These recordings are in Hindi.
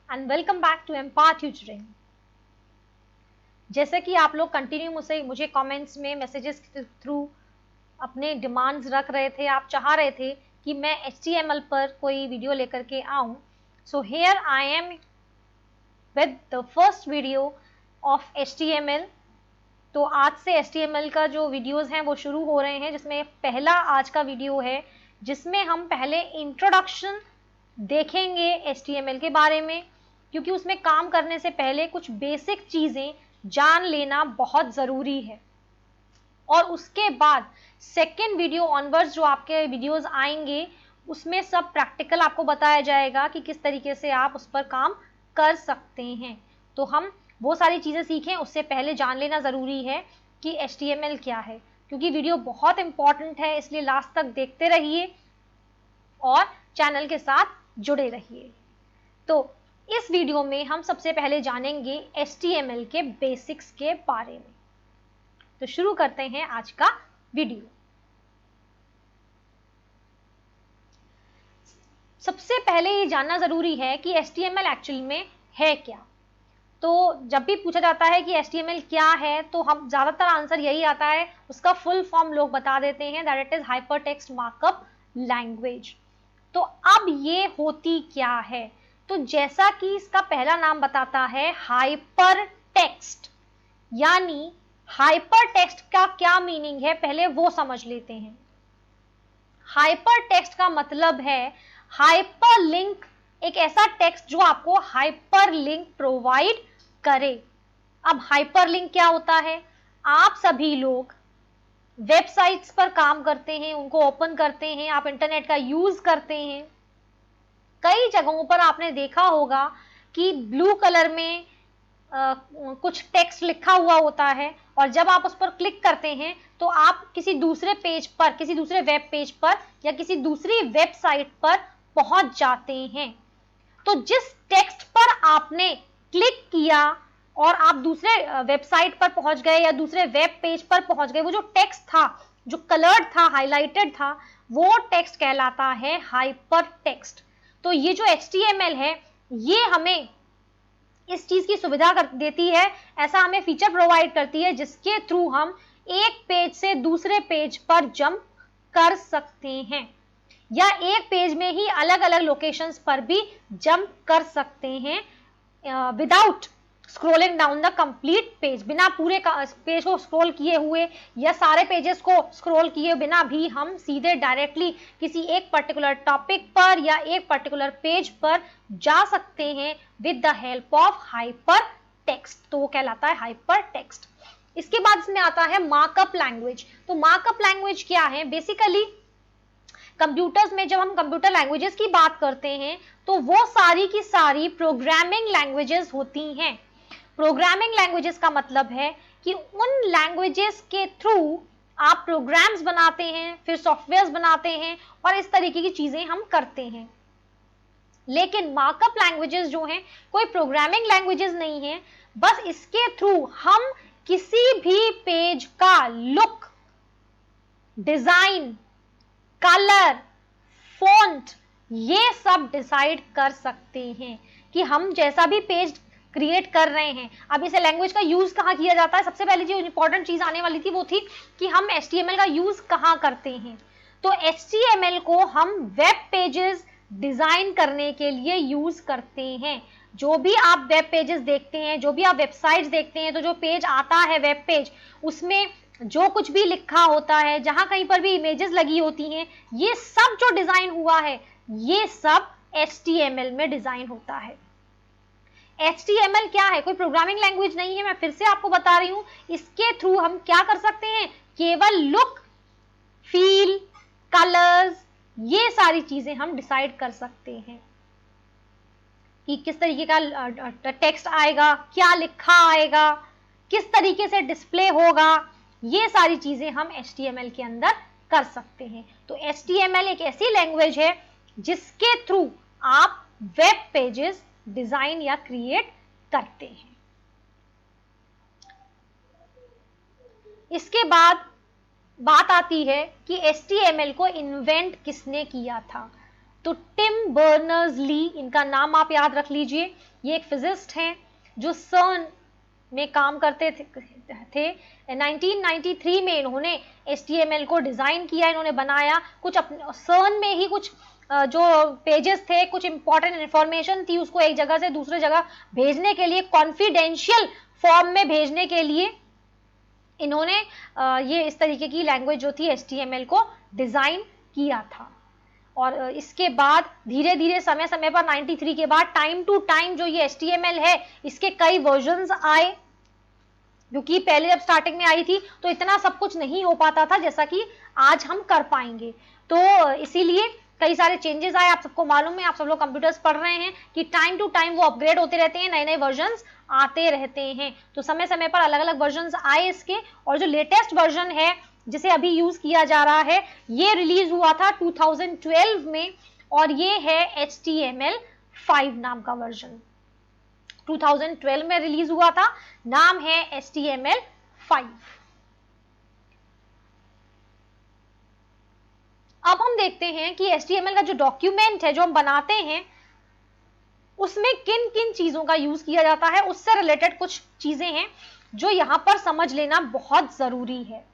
And welcome back to Empower Tutoring. जैसे कि आप लोग कंटिन्यू मुझे कमेंट्स में मैसेजेस के थ्रू अपने डिमांड्स रख रहे थे, आप चाह रहे थे कि मैं HTML पर कोई वीडियो लेकर के आऊं। So here I am with the first video of HTML। तो आज से HTML का जो वीडियोस हैं वो शुरू हो रहे हैं, जिसमें पहला आज का वीडियो है जिसमें हम पहले इंट्रोडक्शन देखेंगे HTML के बारे में, क्योंकि उसमें काम करने से पहले कुछ बेसिक चीज़ें जान लेना बहुत ज़रूरी है। और उसके बाद सेकेंड वीडियो ऑनवर्ड्स जो आपके वीडियोस आएंगे उसमें सब प्रैक्टिकल आपको बताया जाएगा कि किस तरीके से आप उस पर काम कर सकते हैं। तो हम वो सारी चीज़ें सीखें, उससे पहले जान लेना ज़रूरी है कि HTML क्या है, क्योंकि वीडियो बहुत इंपॉर्टेंट है, इसलिए लास्ट तक देखते रहिए और चैनल के साथ जुड़े रहिए। तो इस वीडियो में हम सबसे पहले जानेंगे HTML के बेसिक्स के बारे में। तो शुरू करते हैं आज का वीडियो। सबसे पहले ये जानना जरूरी है कि HTML एक्चुअल में है क्या। तो जब भी पूछा जाता है कि HTML क्या है, तो हम ज्यादातर आंसर यही आता है, उसका फुल फॉर्म लोग बता देते हैं, that it is hypertext markup language. तो अब ये होती क्या है? तो जैसा कि इसका पहला नाम बताता है, हाइपर टेक्स्ट। यानी हाइपर टेक्स्ट का क्या मीनिंग है, पहले वो समझ लेते हैं। हाइपर टेक्स्ट का मतलब है हाइपर लिंक, एक ऐसा टेक्स्ट जो आपको हाइपर लिंक प्रोवाइड करे। अब हाइपर लिंक क्या होता है? आप सभी लोग वेबसाइट्स पर काम करते हैं, उनको ओपन करते हैं, आप इंटरनेट का यूज करते हैं। कई जगहों पर आपने देखा होगा कि ब्लू कलर में कुछ टेक्स्ट लिखा हुआ होता है, और जब आप उस पर क्लिक करते हैं तो आप किसी दूसरे पेज पर, किसी दूसरे वेब पेज पर या किसी दूसरी वेबसाइट पर पहुंच जाते हैं। तो जिस टेक्स्ट पर आपने क्लिक किया और आप दूसरे वेबसाइट पर पहुंच गए या दूसरे वेब पेज पर पहुंच गए, वो जो टेक्स्ट था, जो कलर्ड था, हाईलाइटेड था, वो टेक्स्ट कहलाता है हाइपर टेक्स्ट। तो ये जो HTML है, ये हमें इस चीज की सुविधा देती है, ऐसा हमें फीचर प्रोवाइड करती है जिसके थ्रू हम एक पेज से दूसरे पेज पर जंप कर सकते हैं, या एक पेज में ही अलग अलग लोकेशंस पर भी जंप कर सकते हैं without scrolling down the complete page. बिना पूरे पेज को स्क्रॉल किए हुए या सारे पेजेस को स्क्रॉल किए बिना भी हम सीधे डायरेक्टली किसी एक पर्टिकुलर टॉपिक पर या एक पर्टिकुलर पेज पर जा सकते हैं with the help of hyper text. तो वो कहलाता है हाइपर टेक्स्ट। इसके बाद इसमें आता है मार्कअप लैंग्वेज। तो मार्कअप लैंग्वेज क्या है? बेसिकली कंप्यूटर्स में जब हम कंप्यूटर लैंग्वेजेस की बात करते हैं तो वो सारी की सारी प्रोग्रामिंग लैंग्वेजेस होती हैं। प्रोग्रामिंग लैंग्वेजेस का मतलब है कि उन लैंग्वेजेस के थ्रू आप प्रोग्राम्स बनाते हैं, फिर सॉफ्टवेयर्स बनाते हैं और इस तरीके की चीजें हम करते हैं। लेकिन मार्कअप लैंग्वेजेस जो हैं कोई प्रोग्रामिंग लैंग्वेजेस नहीं है, बस इसके थ्रू हम किसी भी पेज का लुक, डिजाइन, कलर, फॉन्ट, ये सब डिसाइड कर सकते हैं कि हम जैसा भी पेज क्रिएट कर रहे हैं। अब इसे लैंग्वेज का यूज कहाँ किया जाता है? सबसे पहले जो इंपॉर्टेंट चीज आने वाली थी वो थी कि हम HTML का यूज कहाँ करते हैं। तो HTML को हम वेब पेजेस डिजाइन करने के लिए यूज करते हैं। जो भी आप वेब पेजेस देखते हैं, जो भी आप वेबसाइट्स देखते हैं, तो जो पेज आता है वेब पेज, उसमें जो कुछ भी लिखा होता है, जहां कहीं पर भी इमेजेस लगी होती हैं, ये सब जो डिजाइन हुआ है, ये सब HTML में डिजाइन होता है। HTML क्या है? कोई प्रोग्रामिंग लैंग्वेज नहीं है, मैं फिर से आपको बता रही हूं। इसके थ्रू हम क्या कर सकते हैं? केवल लुक, फील, कलर्स, ये सारी चीजें हम डिसाइड कर सकते हैं कि किस तरीके का टेक्स्ट आएगा, क्या लिखा आएगा, किस तरीके से डिस्प्ले होगा। ये सारी चीजें हम HTML के अंदर कर सकते हैं। तो HTML एक ऐसी लैंग्वेज है जिसके थ्रू आप वेब पेजेस डिजाइन या क्रिएट करते हैं। इसके बाद बात आती है कि HTML को इन्वेंट किसने किया था। तो टिम बर्नर्स ली, इनका नाम आप याद रख लीजिए। ये एक फिजिस्ट हैं जो सर्न में काम करते थे। 1993 में इन्होंने HTML को डिजाइन किया, इन्होंने बनाया। कुछ अपने सर्न में ही कुछ जो पेजेस थे, कुछ इंपॉर्टेंट इंफॉर्मेशन थी, उसको एक जगह से दूसरे जगह भेजने के लिए, कॉन्फिडेंशियल फॉर्म में भेजने के लिए इन्होंने ये इस तरीके की लैंग्वेज जो थी HTML को डिजाइन किया था। और इसके बाद धीरे धीरे समय समय पर 93 के बाद टाइम टू टाइम जो ये HTML है इसके कई वर्जन्स आए, क्योंकि पहले जब स्टार्टिंग में आई थी तो इतना सब कुछ नहीं हो पाता था जैसा कि आज हम कर पाएंगे। तो इसीलिए कई सारे चेंजेस आए। आप सबको मालूम है, आप सब लोग कंप्यूटर्स पढ़ रहे हैं कि टाइम टू टाइम वो अपग्रेड होते रहते हैं, नए नए वर्जन्स आते रहते हैं। तो समय समय पर अलग अलग वर्जन्स आए इसके, और जो लेटेस्ट वर्जन है जिसे अभी यूज किया जा रहा है ये रिलीज हुआ था 2012 में, और ये है HTML5 नाम का वर्जन। 2012 में रिलीज हुआ था, नाम है HTML5। अब हम देखते हैं कि HTML का जो डॉक्यूमेंट है जो हम बनाते हैं उसमें किन किन चीजों का यूज किया जाता है, उससे रिलेटेड कुछ चीजें हैं जो यहां पर समझ लेना बहुत जरूरी है।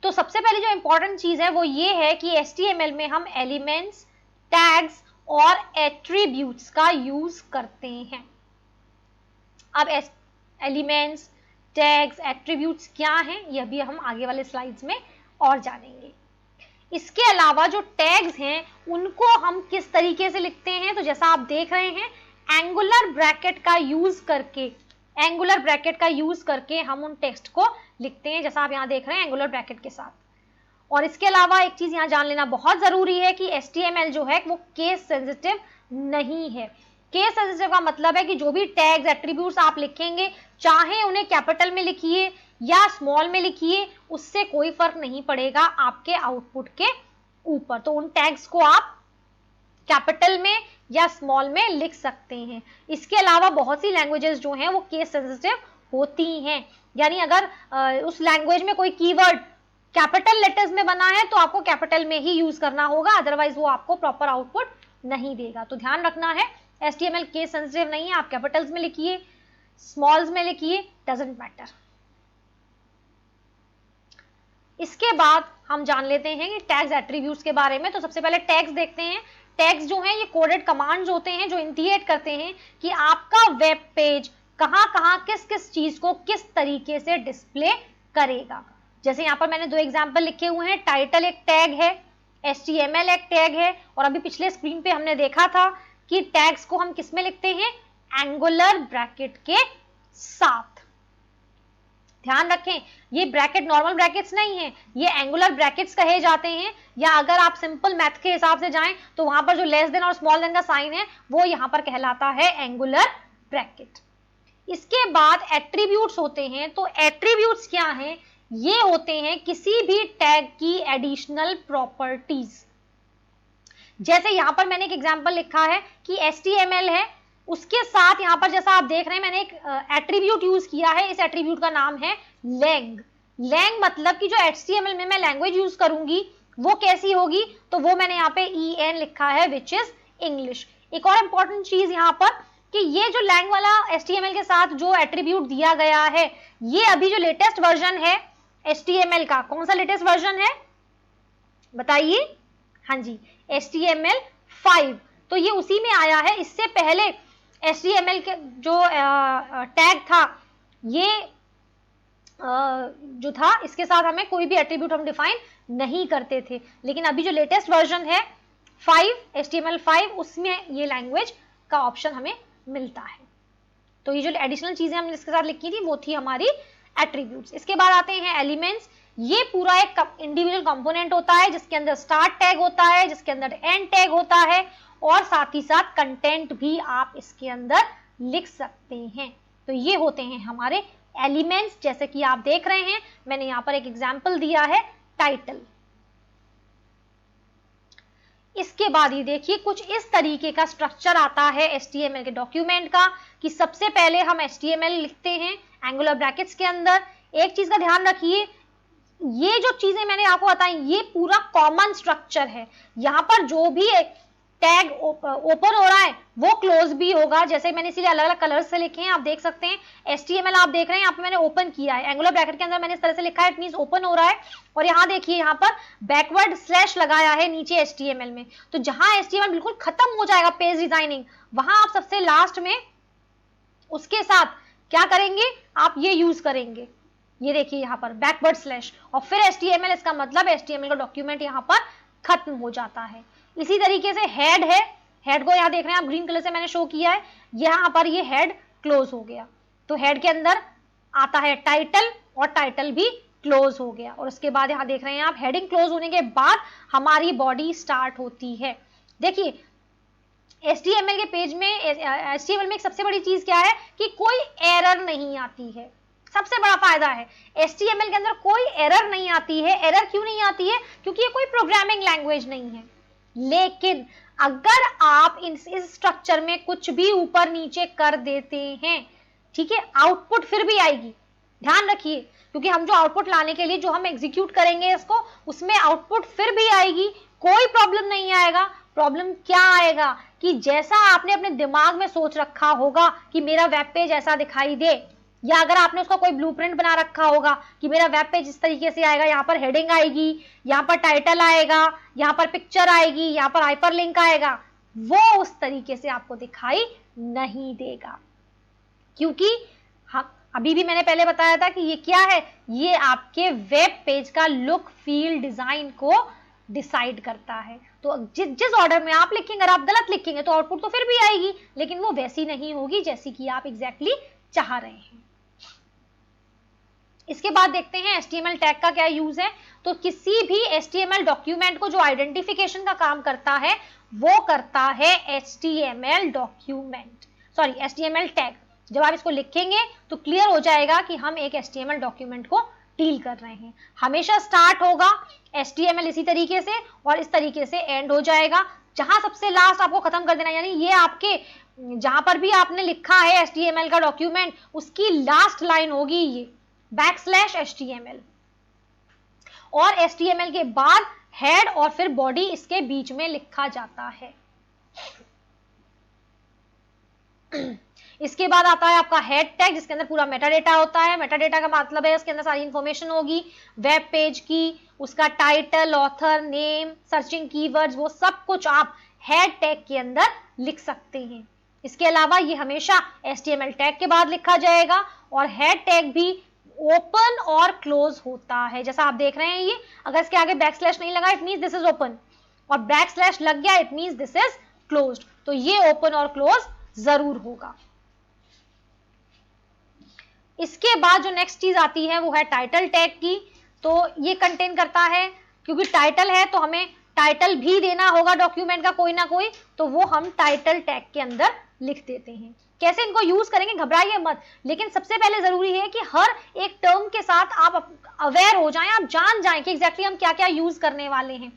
तो सबसे पहले जो इंपॉर्टेंट चीज है वो ये है कि HTML में हम एलिमेंट्स, टैग्स और एट्रीब्यूट्स का यूज करते हैं। अब एलिमेंट्स, टैग्स, एट्रीब्यूट्स क्या हैं यह भी हम आगे वाले स्लाइड्स में और जानेंगे। इसके अलावा जो टैग्स हैं उनको हम किस तरीके से लिखते हैं, तो जैसा आप देख रहे हैं एंगुलर ब्रैकेट का यूज करके हम उन टेक्स्ट को लिखते हैं, जैसा आप यहाँ देख रहे हैं एंगुलर ब्रैकेट के साथ। और इसके अलावा एक चीज यहाँ जान लेना बहुत जरूरी है कि HTML जो है वो केस सेंसिटिव नहीं है। केस सेंसिटिव का मतलब है कि जो भी टैग्स, एट्रीब्यूट्स आप लिखेंगे, चाहे उन्हें कैपिटल में लिखिए या स्मॉल में लिखिए, उससे कोई फर्क नहीं पड़ेगा आपके आउटपुट के ऊपर। तो उन टैग्स को आप कैपिटल में या स्मॉल में लिख सकते हैं। इसके अलावा बहुत सी लैंग्वेजेस जो हैं वो केस सेंसिटिव होती हैं, यानी अगर उस लैंग्वेज में कोई कीवर्ड कैपिटल लेटर्स में बना है तो आपको कैपिटल में ही यूज करना होगा, अदरवाइज वो आपको प्रॉपर आउटपुट नहीं देगा। तो ध्यान रखना है HTML केस सेंसिटिव नहीं है, आप कैपिटल्स में लिखिए, स्मॉल्स में लिखिए, डजंट मैटर। इसके बाद हम जान लेते हैं कि टैग्स, एट्रीब्यूट्स के बारे में। तो सबसे पहले टैग्स देखते हैं। टैग्स जो हैं ये कोडेड कमांड्स होते हैं जो इंडिकेट करते हैं कि आपका वेब पेज कहां कहां किस किस चीज को किस तरीके से डिस्प्ले करेगा। जैसे यहाँ पर मैंने दो एग्जांपल लिखे हुए हैं, टाइटल एक टैग है, HTML एक टैग है, और अभी पिछले स्क्रीन पे हमने देखा था कि टैग्स को हम किस में लिखते हैं, एंगुलर ब्रैकेट के साथ। ध्यान रखें ये ब्रैकेट नॉर्मल ब्रैकेट्स नहीं है, ये एंगुलर ब्रैकेट्स कहे जाते हैं, या अगर आप सिंपल मैथ के हिसाब से जाएं तो वहां पर जो लेस देन और स्मॉल देन का साइन है वो यहां पर कहलाता है एंगुलर ब्रैकेट। इसके बाद एट्रीब्यूट्स होते हैं। तो एट्रीब्यूट्स क्या हैं, ये होते हैं किसी भी टैग की एडिशनल प्रॉपर्टीज। जैसे यहां पर मैंने एक एग्जांपल लिखा है कि HTML है, उसके साथ यहां पर जैसा आप देख रहे हैं मैंने एक एट्रीब्यूट यूज किया है, इस एट्रीब्यूट का नाम है लैंग। लैंग मतलब कि जो HTML में मैं लैंग्वेज यूज करूंगी वो कैसी होगी, तो वो मैंने यहाँ पे EN लिखा है विच इज इंग्लिश। एक और इंपॉर्टेंट चीज यहाँ पर कि ये जो लैंग वाला HTML के साथ जो एट्रीब्यूट दिया गया है ये अभी जो लेटेस्ट वर्जन है HTML का, कौन सा लेटेस्ट वर्जन है बताइए, हाँ जी HTML5, तो ये उसी में आया है। इससे पहले HTML के जो टैग था ये जो था इसके साथ हमें कोई भी एट्रीब्यूट हम डिफाइन नहीं करते थे, लेकिन अभी जो लेटेस्ट वर्जन है 5 HTML5 उसमें ये लैंग्वेज का ऑप्शन हमें मिलता है। तो ये जो एडिशनल चीजें हमने इसके साथ लिखी थी वो थी हमारी एट्रीब्यूट्स। इसके बाद आते हैं एलिमेंट्स। ये पूरा एक इंडिविजुअल कंपोनेंट होता है जिसके अंदर स्टार्ट टैग होता है, जिसके अंदर एंड टैग होता है, और साथ ही साथ कंटेंट भी आप इसके अंदर लिख सकते हैं। तो ये होते हैं हमारे एलिमेंट्स, जैसे कि आप देख रहे हैं मैंने यहाँ पर एक एग्जाम्पल दिया है टाइटल। इसके बाद ये देखिए कुछ इस तरीके का स्ट्रक्चर आता है HTML के डॉक्यूमेंट का कि सबसे पहले हम HTML लिखते हैं एंगुलर ब्रैकेट्स के अंदर। एक चीज का ध्यान रखिए, ये जो चीजें मैंने आपको बताई ये पूरा कॉमन स्ट्रक्चर है, यहाँ पर जो भी टैग ओपन हो रहा है वो क्लोज भी होगा, जैसे मैंने इसीलिए अलग अलग कलर्स से लिखे हैं, आप देख सकते हैं। HTML आप देख रहे हैं यहाँ पे मैंने ओपन किया है, एंगुलर ब्रैकेट के अंदर मैंने इस तरह से लिखा है, इट मींस ओपन हो रहा है। और यहाँ देखिए यहाँ पर बैकवर्ड स्लैश लगाया है नीचे HTML में, तो जहां HTML बिल्कुल खत्म हो जाएगा पेज डिजाइनिंग, वहां आप सबसे लास्ट में उसके साथ क्या करेंगे, आप ये यूज करेंगे, ये देखिए यहाँ पर बैकवर्ड स्लैश और फिर HTML, इसका मतलब HTML का डॉक्यूमेंट यहाँ पर खत्म हो जाता है। इसी तरीके से हेड है, हेड को यहाँ देख रहे हैं आप ग्रीन कलर से मैंने शो किया है, यहाँ पर ये हेड क्लोज हो गया, तो हेड के अंदर आता है टाइटल और टाइटल भी क्लोज हो गया। और उसके बाद यहाँ देख रहे हैं आप हेडिंग क्लोज होने के बाद हमारी बॉडी स्टार्ट होती है। देखिए HTML के पेज में, HTML में एक सबसे बड़ी चीज क्या है कि कोई एरर नहीं आती है, सबसे बड़ा फायदा है HTML के अंदर कोई एरर नहीं आती है। एरर क्यों नहीं आती है, क्योंकि ये कोई प्रोग्रामिंग लैंग्वेज नहीं है। लेकिन अगर आप इस स्ट्रक्चर में कुछ भी ऊपर नीचे कर देते हैं, ठीक है, आउटपुट फिर भी आएगी, ध्यान रखिए, क्योंकि हम जो आउटपुट लाने के लिए जो हम एग्जीक्यूट करेंगे इसको, उसमें आउटपुट फिर भी आएगी, कोई प्रॉब्लम नहीं आएगा। प्रॉब्लम क्या आएगा कि जैसा आपने अपने दिमाग में सोच रखा होगा कि मेरा वेब पेज ऐसा दिखाई दे, या अगर आपने उसका कोई ब्लूप्रिंट बना रखा होगा कि मेरा वेब पेज इस तरीके से आएगा, यहाँ पर हेडिंग आएगी, यहाँ पर टाइटल आएगा, यहाँ पर पिक्चर आएगी, यहाँ पर हाइपरलिंक आएगा, वो उस तरीके से आपको दिखाई नहीं देगा। क्योंकि अभी भी मैंने पहले बताया था कि ये क्या है, ये आपके वेब पेज का लुक फील डिजाइन को डिसाइड करता है। तो जिस ऑर्डर में आप लिखेंगे, अगर आप गलत लिखेंगे तो आउटपुट तो फिर भी आएगी, लेकिन वो वैसी नहीं होगी जैसी कि आप एग्जैक्टली चाह रहे हैं। इसके बाद देखते हैं HTML टैग का क्या यूज है। तो किसी भी HTML डॉक्यूमेंट को जो आइडेंटिफिकेशन का काम करता है वो करता है HTML टैग। जब आप इसको लिखेंगे तो क्लियर हो जाएगा कि हम एक HTML डॉक्यूमेंट को डील कर रहे हैं। हमेशा स्टार्ट होगा HTML इसी तरीके से और इस तरीके से एंड हो जाएगा, जहां सबसे लास्ट आपको खत्म कर देना, यानी ये आपके जहां पर भी आपने लिखा है HTML का डॉक्यूमेंट, उसकी लास्ट लाइन होगी ये /HTML, और HTML के बाद हेड और फिर बॉडी इसके बीच में लिखा जाता है। इसके बाद आता है आपका हेड टैग, जिसके अंदर पूरा मेटा डेटा होता है। मेटा डेटा का मतलब है उसके अंदर सारी इंफॉर्मेशन होगी वेब पेज की, उसका title, author, name, searching keywords, वो सब कुछ आप हेड टैग के अंदर लिख सकते हैं। इसके अलावा ये हमेशा HTML टैग के बाद लिखा जाएगा, और हेड टैग भी ओपन और क्लोज होता है। जैसा आप देख रहे हैं, ये अगर इसके आगे बैकस्लैश नहीं लगा it means this is open, और बैकस्लैश लग गया it means this is closed, तो ये ओपन और क्लोज जरूर होगा। इसके बाद जो नेक्स्ट चीज आती है वो है टाइटल टैग की। तो ये कंटेन करता है, क्योंकि टाइटल है तो हमें टाइटल भी देना होगा डॉक्यूमेंट का कोई ना कोई, तो वो हम टाइटल टैग के अंदर लिख देते हैं। कैसे इनको यूज करेंगे घबराइए मत, लेकिन सबसे पहले जरूरी है कि हर एक टर्म के साथ आप अवेयर हो जाएं, आप जान जाएं कि एग्जैक्टली हम क्या क्या यूज करने वाले हैं।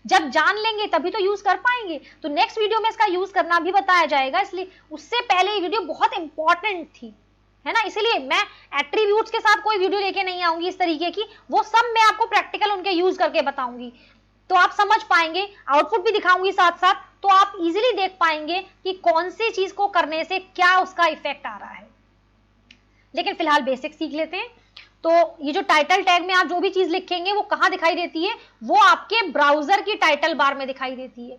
जब जान लेंगे तभी तो यूज कर पाएंगे। तो नेक्स्ट वीडियो में इसका यूज करना भी बताया जाएगा, इसलिए उससे पहले ये वीडियो बहुत इंपॉर्टेंट थी, है ना, इसीलिए मैं एट्रीब्यूट्स के साथ कोई वीडियो लेके नहीं आऊंगी इस तरीके की, वो सब मैं आपको प्रैक्टिकल उनके यूज करके बताऊंगी, तो आप समझ पाएंगे, आउटपुट भी दिखाऊंगी साथ साथ, तो आप इजीली देख पाएंगे कि कौन सी चीज को करने से क्या उसका इफेक्ट आ रहा है। लेकिन फिलहाल बेसिक सीख लेते हैं। तो ये जो टाइटल टैग में आप जो भी चीज लिखेंगे वो कहां दिखाई देती है, वो आपके ब्राउजर की टाइटल बार में दिखाई देती है।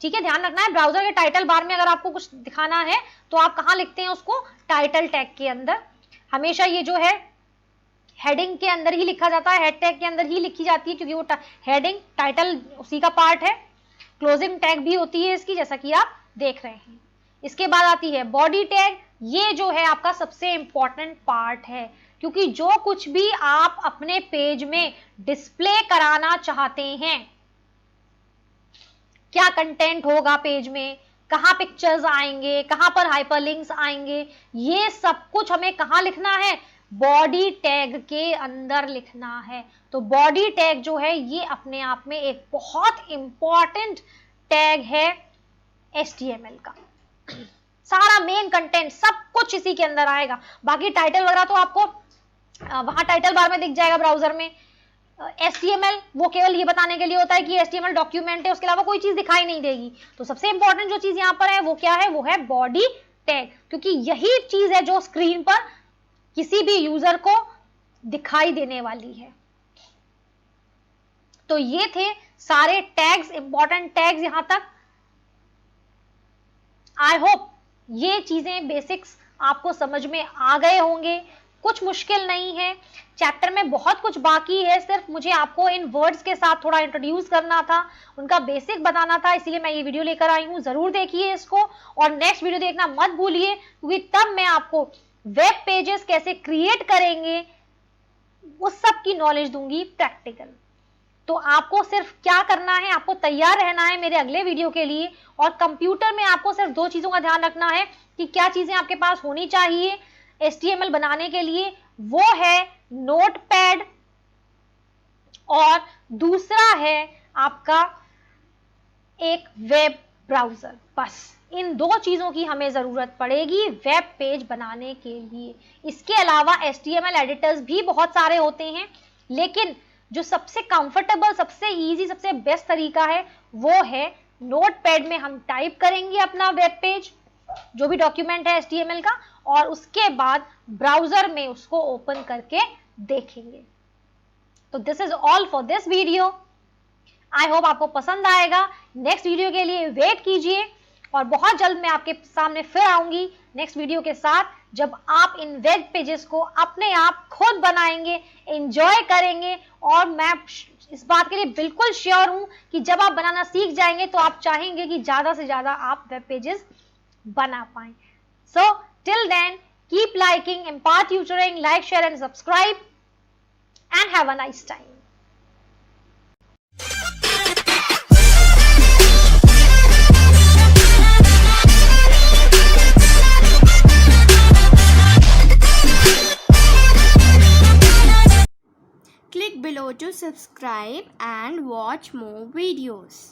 ठीक है, ध्यान रखना है, ब्राउजर के टाइटल बार में अगर आपको कुछ दिखाना है तो आप कहां लिखते हैं उसको, टाइटल टैग के अंदर। हमेशा ये जो है हेडिंग के अंदर ही लिखा जाता है, हेड टैग के अंदर ही लिखी जाती है, क्योंकि वो हेडिंग टाइटल उसी का पार्ट है। क्लोजिंग टैग भी होती है इसकी, जैसा कि आप देख रहे हैं। इसके बाद आती है बॉडी टैग। ये जो है आपका सबसे इंपॉर्टेंट पार्ट है, क्योंकि जो कुछ भी आप अपने पेज में डिस्प्ले कराना चाहते हैं, क्या कंटेंट होगा पेज में, कहां पिक्चर्स आएंगे, कहां पर हाइपरलिंक्स आएंगे, ये सब कुछ हमें कहां लिखना है, बॉडी टैग के अंदर लिखना है। तो बॉडी टैग जो है ये अपने आप में एक बहुत इंपॉर्टेंट टैग है HTML का। सारा मेन कंटेंट सब कुछ इसी के अंदर आएगा। बाकी टाइटल वगैरह तो आपको वहां टाइटल बार में दिख जाएगा ब्राउजर में, HTML वो केवल ये बताने के लिए होता है कि HTML डॉक्यूमेंट है, उसके अलावा कोई चीज दिखाई नहीं देगी। तो सबसे इंपॉर्टेंट जो चीज यहाँ पर है वो क्या है, वो है बॉडी टैग, क्योंकि यही चीज है जो स्क्रीन पर किसी भी यूजर को दिखाई देने वाली है। तो ये थे सारे टैग्स, इंपॉर्टेंट टैग्स यहां तक। आई होप ये चीजें बेसिक्स आपको समझ में आ गए होंगे, कुछ मुश्किल नहीं है। चैप्टर में बहुत कुछ बाकी है, सिर्फ मुझे आपको इन वर्ड्स के साथ थोड़ा इंट्रोड्यूस करना था, उनका बेसिक बताना था, इसीलिए मैं ये वीडियो लेकर आई हूँ। जरूर देखिए इसको और नेक्स्ट वीडियो देखना मत भूलिए, क्योंकि तब मैं आपको वेब पेजेस कैसे क्रिएट करेंगे उस सब की नॉलेज दूंगी प्रैक्टिकल। तो आपको सिर्फ क्या करना है, आपको तैयार रहना है मेरे अगले वीडियो के लिए। और कंप्यूटर में आपको सिर्फ 2 चीजों का ध्यान रखना है कि क्या चीजें आपके पास होनी चाहिए HTML बनाने के लिए, वो है नोटपैड और दूसरा है आपका एक वेब ब्राउजर। बस इन 2 चीजों की हमें जरूरत पड़ेगी वेब पेज बनाने के लिए। इसके अलावा HTML एडिटर्स भी बहुत सारे होते हैं, लेकिन जो सबसे कंफर्टेबल, सबसे इजी, सबसे बेस्ट तरीका है वो है नोटपैड में हम टाइप करेंगे अपना वेब पेज, जो भी डॉक्यूमेंट है HTML का, और उसके बाद ब्राउजर में उसको ओपन करके देखेंगे। तो this is all for this video. I hope आपको पसंद आएगा। नेक्स्ट वीडियो के लिए वेट कीजिए और बहुत जल्द मैं आपके सामने फिर आऊंगी नेक्स्ट वीडियो के साथ, जब आप इन वेब पेजेस को अपने आप खुद बनाएंगे, एंजॉय करेंगे। और मैं इस बात के लिए बिल्कुल श्योर हूं कि जब आप बनाना सीख जाएंगे तो आप चाहेंगे कि ज्यादा से ज्यादा आप वेब पेजेस बना पाएं। So till then keep liking Impact Tutoring, like, share and subscribe and have a nice time. Click below to subscribe and watch more videos.